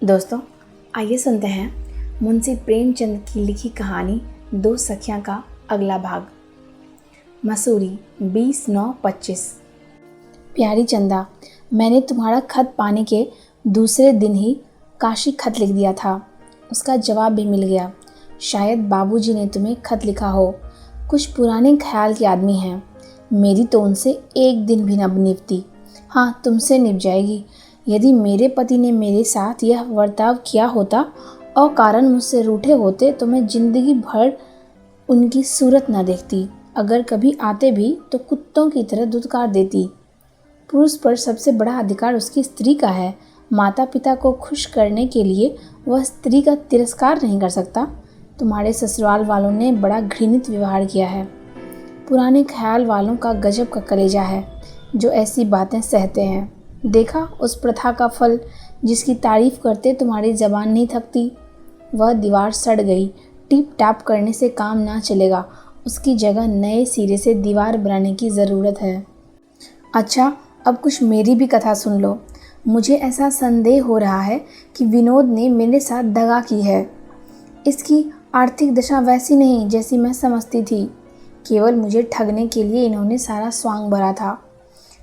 दोस्तों, आइए सुनते हैं मुंशी प्रेमचंद की लिखी कहानी दो सखियां का अगला भाग। मसूरी 20/9/25। प्यारी चंदा, मैंने तुम्हारा खत पाने के दूसरे दिन ही काशी खत लिख दिया था। उसका जवाब भी मिल गया। शायद बाबूजी ने तुम्हें खत लिखा हो। कुछ पुराने ख्याल के आदमी हैं। मेरी तो उनसे एक दिन भी न निभती। हाँ, तुमसे निभ जाएगी। यदि मेरे पति ने मेरे साथ यह बर्ताव किया होता और कारण मुझसे रूठे होते तो मैं जिंदगी भर उनकी सूरत न देखती। अगर कभी आते भी तो कुत्तों की तरह धुतकार देती। पुरुष पर सबसे बड़ा अधिकार उसकी स्त्री का है। माता पिता को खुश करने के लिए वह स्त्री का तिरस्कार नहीं कर सकता। तुम्हारे ससुराल वालों ने बड़ा घृणित व्यवहार किया है। पुराने ख्याल वालों का गजब का कलेजा है जो ऐसी बातें सहते हैं। देखा उस प्रथा का फल जिसकी तारीफ करते तुम्हारी जबान नहीं थकती। वह दीवार सड़ गई। टिप टाप करने से काम ना चलेगा। उसकी जगह नए सिरे से दीवार बनाने की ज़रूरत है। अच्छा, अब कुछ मेरी भी कथा सुन लो। मुझे ऐसा संदेह हो रहा है कि विनोद ने मेरे साथ दगा की है। इसकी आर्थिक दशा वैसी नहीं जैसी मैं समझती थी। केवल मुझे ठगने के लिए इन्होंने सारा स्वांग भरा था।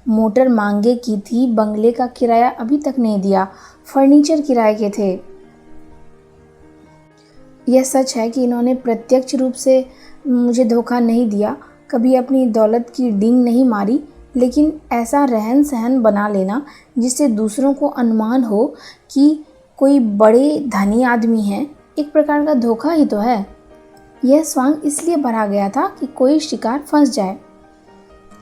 मोटर मांगे की थी, बंगले का किराया अभी तक नहीं दिया, फर्नीचर किराए के थे। यह सच है कि इन्होंने प्रत्यक्ष रूप से मुझे धोखा नहीं दिया, कभी अपनी दौलत की डींग नहीं मारी, लेकिन ऐसा रहन सहन बना लेना जिससे दूसरों को अनुमान हो कि कोई बड़े धनी आदमी है, एक प्रकार का धोखा ही तो है। यह स्वांग इसलिए भरा गया था कि कोई शिकार फंस जाए।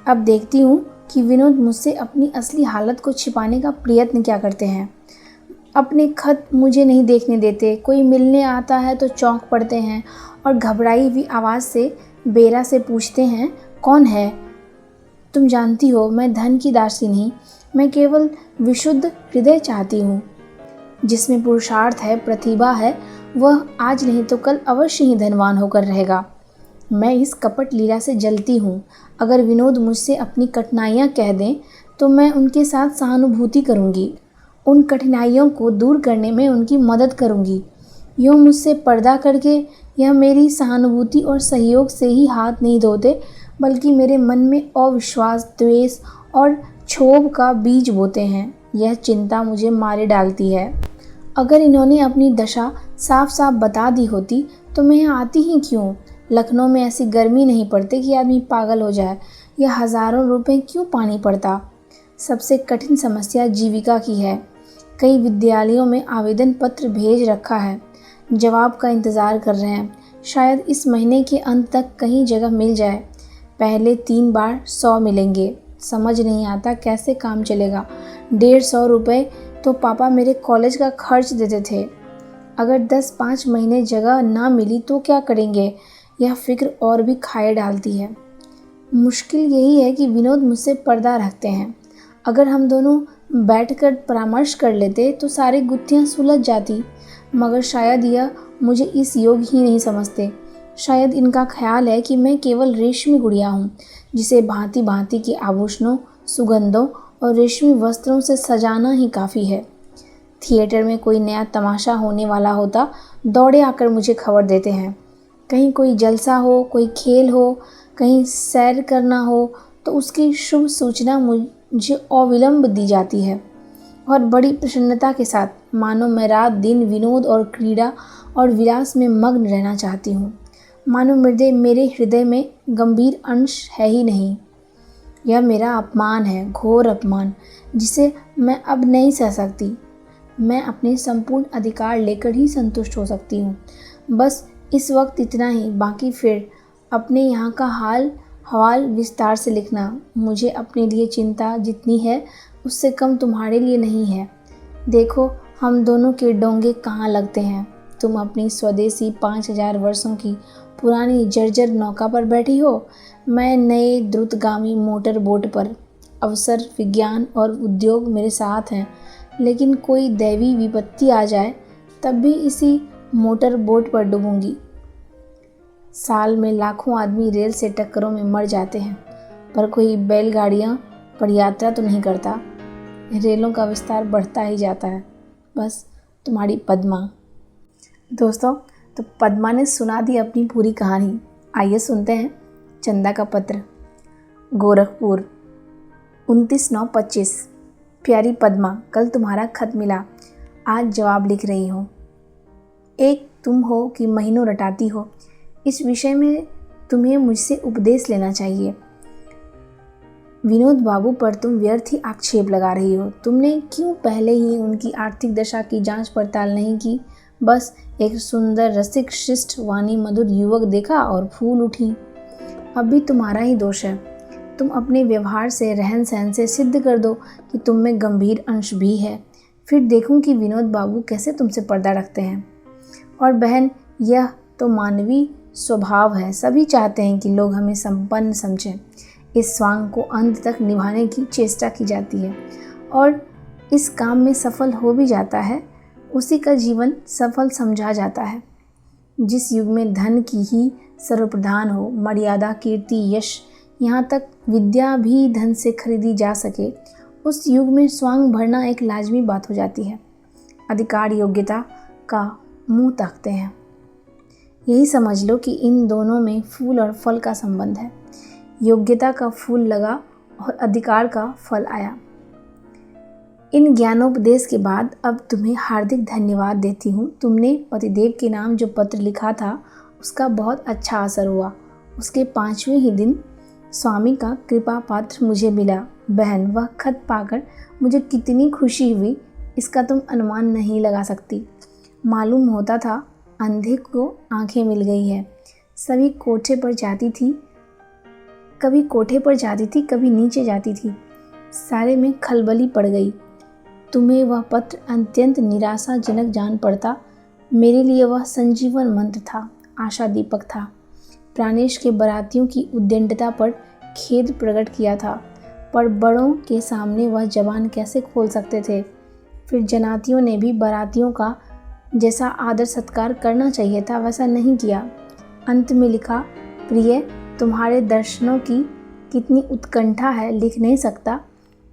अब देखती हूँ कि विनोद मुझसे अपनी असली हालत को छिपाने का प्रयत्न क्या करते हैं। अपने खत मुझे नहीं देखने देते। कोई मिलने आता है तो चौंक पड़ते हैं और घबराई हुई आवाज़ से बेरा से पूछते हैं, कौन है? तुम जानती हो मैं धन की दासी नहीं, मैं केवल विशुद्ध हृदय चाहती हूँ। जिसमें पुरुषार्थ है, प्रतिभा है, वह आज नहीं तो कल अवश्य ही धनवान होकर रहेगा। मैं इस कपट लीला से जलती हूँ। अगर विनोद मुझसे अपनी कठिनाइयाँ कह दें तो मैं उनके साथ सहानुभूति करूँगी। उन कठिनाइयों को दूर करने में उनकी मदद करूँगी। यूँ मुझसे पर्दा करके यह मेरी सहानुभूति और सहयोग से ही हाथ नहीं धोते, बल्कि मेरे मन में अविश्वास, द्वेष और क्षोभ का बीज बोते हैं। यह चिंता मुझे मारे डालती है। अगर इन्होंने अपनी दशा साफ साफ बता दी होती तो मैं यहाँ आती ही क्यों? लखनऊ में ऐसी गर्मी नहीं पड़ती कि आदमी पागल हो जाए, या हज़ारों रुपए क्यों पानी पड़ता। सबसे कठिन समस्या जीविका की है। कई विद्यालयों में आवेदन पत्र भेज रखा है, जवाब का इंतज़ार कर रहे हैं। शायद इस महीने के अंत तक कहीं जगह मिल जाए। पहले 3 बार 100 मिलेंगे। समझ नहीं आता कैसे काम चलेगा। 150 रुपये तो पापा मेरे कॉलेज का खर्च देते थे। अगर 10-5 महीने जगह ना मिली तो क्या करेंगे? यह फिक्र और भी खाए डालती है। मुश्किल यही है कि विनोद मुझसे पर्दा रखते हैं। अगर हम दोनों बैठकर परामर्श कर लेते तो सारी गुत्थियां सुलझ जाती, मगर शायद यह मुझे इस योग ही नहीं समझते। शायद इनका ख्याल है कि मैं केवल रेशमी गुड़िया हूँ जिसे भांति भांति के आभूषणों, सुगंधों और रेशमी वस्त्रों से सजाना ही काफ़ी है। थिएटर में कोई नया तमाशा होने वाला होता, दौड़े आकर मुझे खबर देते हैं। कहीं कोई जलसा हो, कोई खेल हो, कहीं सैर करना हो तो उसकी शुभ सूचना मुझे अविलंब दी जाती है और बड़ी प्रसन्नता के साथ, मानो मैं रात दिन विनोद और क्रीड़ा और विलास में मग्न रहना चाहती हूँ। मानो मेरे हृदय में गंभीर अंश है ही नहीं। यह मेरा अपमान है, घोर अपमान, जिसे मैं अब नहीं सह सकती। मैं अपने संपूर्ण अधिकार लेकर ही संतुष्ट हो सकती हूँ। बस इस वक्त इतना ही, बाकी फिर अपने यहाँ का हाल हवाल विस्तार से लिखना। मुझे अपने लिए चिंता जितनी है उससे कम तुम्हारे लिए नहीं है। देखो हम दोनों के डोंगे कहाँ लगते हैं। तुम अपनी स्वदेशी 5000 वर्षों की पुरानी जर्जर नौका पर बैठी हो, मैं नए द्रुतगामी मोटर बोट पर। अवसर, विज्ञान और उद्योग मेरे साथ हैं, लेकिन कोई दैवी विपत्ति आ जाए तब भी इसी मोटर बोट पर डूबूंगी। साल में लाखों आदमी रेल से टक्करों में मर जाते हैं, पर कोई बैलगाड़ियाँ पर यात्रा तो नहीं करता। रेलों का विस्तार बढ़ता ही जाता है। बस तुम्हारी पद्मा। दोस्तों, तो पद्मा ने सुना दी अपनी पूरी कहानी। आइए सुनते हैं चंदा का पत्र। गोरखपुर 29/9/25। प्यारी पद्मा, कल तुम्हारा खत मिला, आज जवाब लिख रही हूँ। एक तुम हो कि महीनों रटाती हो, इस विषय में तुम्हें मुझसे उपदेश लेना चाहिए। विनोद बाबू पर तुम व्यर्थ ही आक्षेप लगा रही हो। तुमने क्यों पहले ही उनकी आर्थिक दशा की जांच पड़ताल नहीं की? बस एक सुंदर रसिक शिष्ट वाणी मधुर युवक देखा और फूल उठी। अब भी तुम्हारा ही दोष है। तुम अपने व्यवहार से, रहन सहन से सिद्ध कर दो कि तुम में गंभीर अंश भी है, फिर देखूं कि विनोद बाबू कैसे तुमसे पर्दा रखते हैं। और बहन, यह तो मानवीय स्वभाव है, सभी चाहते हैं कि लोग हमें संपन्न समझें। इस स्वांग को अंत तक निभाने की चेष्टा की जाती है और इस काम में सफल हो भी जाता है, उसी का जीवन सफल समझा जाता है। जिस युग में धन की ही सर्वप्रधान हो, मर्यादा, कीर्ति, यश, यहाँ तक विद्या भी धन से खरीदी जा सके, उस युग में स्वांग भरना एक लाजमी बात हो जाती है। अधिकार योग्यता का मुंह ताकते हैं। यही समझ लो कि इन दोनों में फूल और फल का संबंध है। योग्यता का फूल लगा और अधिकार का फल आया। इन ज्ञानोपदेश के बाद अब तुम्हें हार्दिक धन्यवाद देती हूँ। तुमने पतिदेव के नाम जो पत्र लिखा था, उसका बहुत अच्छा असर हुआ। उसके 5वें ही दिन स्वामी का कृपा पात्र मुझे मिला। बहन, वह खत पाकर मुझे कितनी खुशी हुई, इसका तुम अनुमान नहीं लगा सकती। मालूम होता था अंधे को आंखें मिल गई है। सभी कोठे पर जाती थी, कभी कोठे पर जाती थी, कभी नीचे जाती थी। सारे में खलबली पड़ गई। तुम्हें वह पत्र अत्यंत निराशाजनक जान पड़ता। मेरे लिए वह संजीवन मंत्र था, आशा दीपक था। प्राणेश के बारातियों की उद्दंडता पर खेद प्रकट किया था, पर बड़ों के सामने वह जबान कैसे खोल सकते थे। फिर जनातियों ने भी बारातियों का जैसा आदर सत्कार करना चाहिए था, वैसा नहीं किया। अंत में लिखा, प्रिय, तुम्हारे दर्शनों की कितनी उत्कंठा है, लिख नहीं सकता।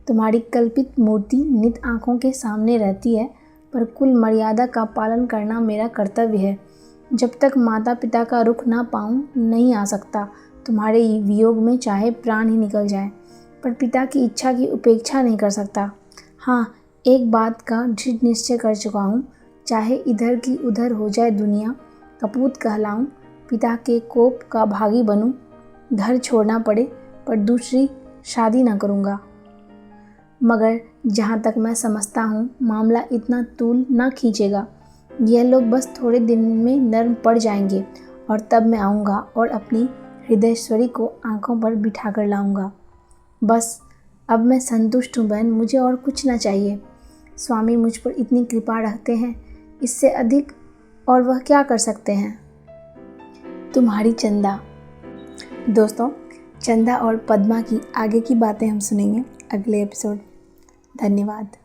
तुम्हारी कल्पित मूर्ति नित आँखों के सामने रहती है, पर कुल मर्यादा का पालन करना मेरा कर्तव्य है। जब तक माता पिता का रुख ना पाऊँ, नहीं आ सकता। तुम्हारे वियोग में चाहे प्राण ही निकल जाए, पर पिता की इच्छा की उपेक्षा नहीं कर सकता। हाँ, एक बात का दृढ़ निश्चय कर चुका हूँ, चाहे इधर की उधर हो जाए दुनिया, कपूत कहलाऊँ, पिता के कोप का भागी बनूँ, घर छोड़ना पड़े, पर दूसरी शादी ना करूँगा। मगर जहाँ तक मैं समझता हूँ, मामला इतना तूल ना खींचेगा। यह लोग बस थोड़े दिन में नर्म पड़ जाएंगे और तब मैं आऊँगा और अपनी हृदयश्वरी को आंखों पर बिठा कर लाऊँगा। बस अब मैं संतुष्ट हूँ बहन, मुझे और कुछ ना चाहिए। स्वामी मुझ पर इतनी कृपा रखते हैं, इससे अधिक और वह क्या कर सकते हैं। तुम्हारी चंदा। दोस्तों, चंदा और पद्मा की आगे की बातें हम सुनेंगे अगले एपिसोड। धन्यवाद।